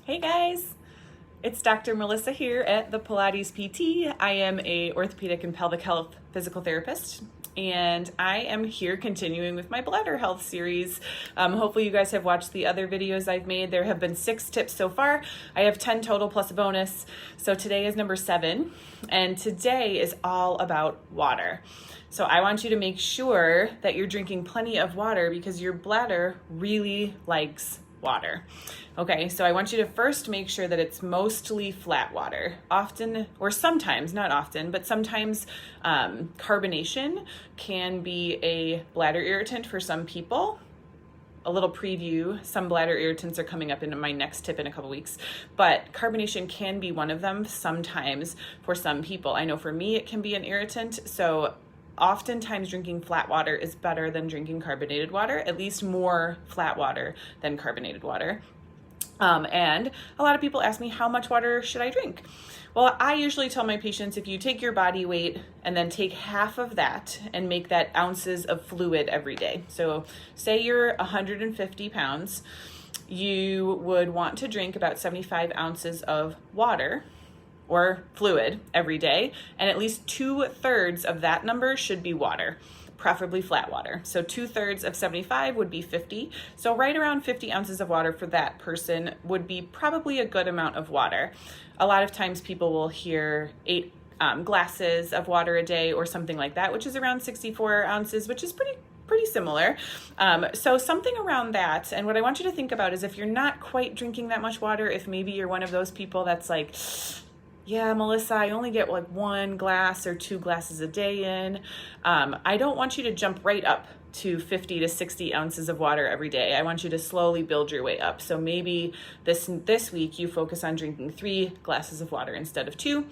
Hey guys, it's Dr. Melissa here at the Pilates PT. I am a orthopedic and pelvic health physical therapist, and I am here continuing with my bladder health series. Hopefully you guys have watched the other videos I've made. There have been 6 tips so far. I have 10 total plus a bonus. So today is number 7, and today is all about water. So I want you to make sure that you're drinking plenty of water because your bladder really likes water. Okay, so I want you to first make sure that it's mostly flat water. Often, or sometimes, not often, but sometimes carbonation can be a bladder irritant for some people. A little preview, some bladder irritants are coming up in my next tip in a couple weeks, but carbonation can be one of them sometimes for some people. I know for me it can be an irritant, so oftentimes drinking flat water is better than drinking carbonated water, at least more flat water than carbonated water. And a lot of people ask me, how much water should I drink? Well, I usually tell my patients, if you take your body weight and then take half of that and make that ounces of fluid every day. So say you're 150 pounds, you would want to drink about 75 ounces of water or fluid every day, and at least 2/3 of that number should be water, preferably flat water. So 2/3 of 75 would be 50. So right around 50 ounces of water for that person would be probably a good amount of water. A lot of times people will hear 8 glasses of water a day or something like that, which is around 64 ounces, which is pretty similar. So something around that. And what I want you to think about is if you're not quite drinking that much water, if maybe you're one of those people that's like, yeah, Melissa, I only get like 1 glass or 2 glasses a day in. I don't want you to jump right up to 50 to 60 ounces of water every day. I want you to slowly build your way up. So maybe this week you focus on drinking 3 glasses of water instead of 2,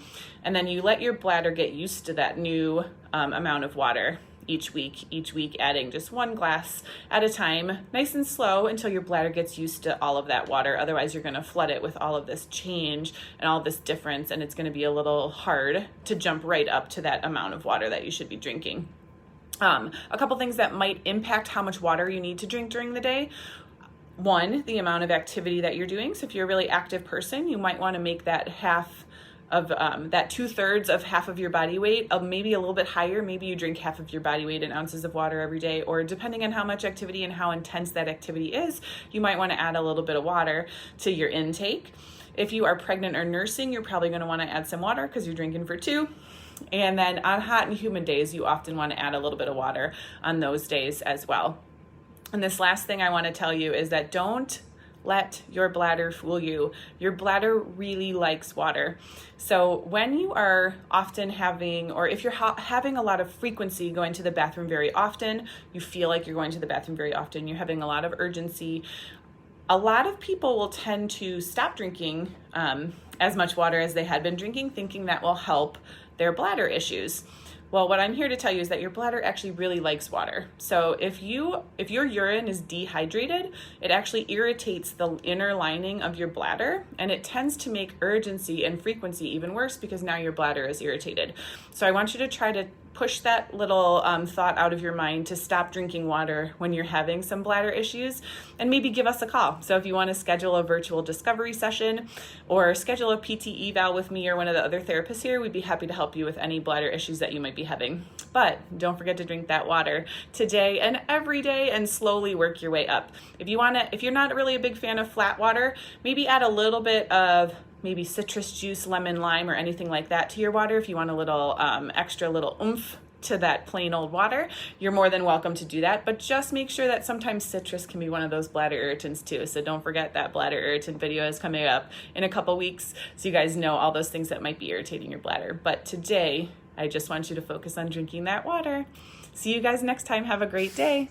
and then you let your bladder get used to that new amount of water each week adding just 1 glass at a time, nice and slow until your bladder gets used to all of that water. Otherwise, you're going to flood it with all of this change and all this difference, and it's going to be a little hard to jump right up to that amount of water that you should be drinking. A couple things that might impact how much water you need to drink during the day. 1, the amount of activity that you're doing. So if you're a really active person, you might want to make that half of that 2/3 of half of your body weight, maybe a little bit higher. Maybe you drink half of your body weight in ounces of water every day, or depending on how much activity and how intense that activity is, you might want to add a little bit of water to your intake. If you are pregnant or nursing, you're probably going to want to add some water because you're drinking for 2. And then on hot and humid days, you often want to add a little bit of water on those days as well. And this last thing I want to tell you is that don't let your bladder fool you. Your bladder really likes water. So when you are often having, or if you're having a lot of frequency going to the bathroom very often, you feel like you're going to the bathroom very often, you're having a lot of urgency, a lot of people will tend to stop drinking as much water as they had been drinking, thinking that will help their bladder issues. Well, what I'm here to tell you is that your bladder actually really likes water. So if your urine is dehydrated, it actually irritates the inner lining of your bladder, and it tends to make urgency and frequency even worse because now your bladder is irritated. So I want you to try to push that little thought out of your mind to stop drinking water when you're having some bladder issues, and maybe give us a call. So if you want to schedule a virtual discovery session or schedule a PT eval with me or one of the other therapists here, we'd be happy to help you with any bladder issues that you might be having. But don't forget to drink that water today and every day and slowly work your way up. If you're not really a big fan of flat water, maybe add a little bit of maybe citrus juice, lemon, lime, or anything like that to your water. If you want a little extra little oomph to that plain old water, you're more than welcome to do that. But just make sure that sometimes citrus can be one of those bladder irritants too. So don't forget that bladder irritant video is coming up in a couple weeks, so you guys know all those things that might be irritating your bladder. But today, I just want you to focus on drinking that water. See you guys next time. Have a great day.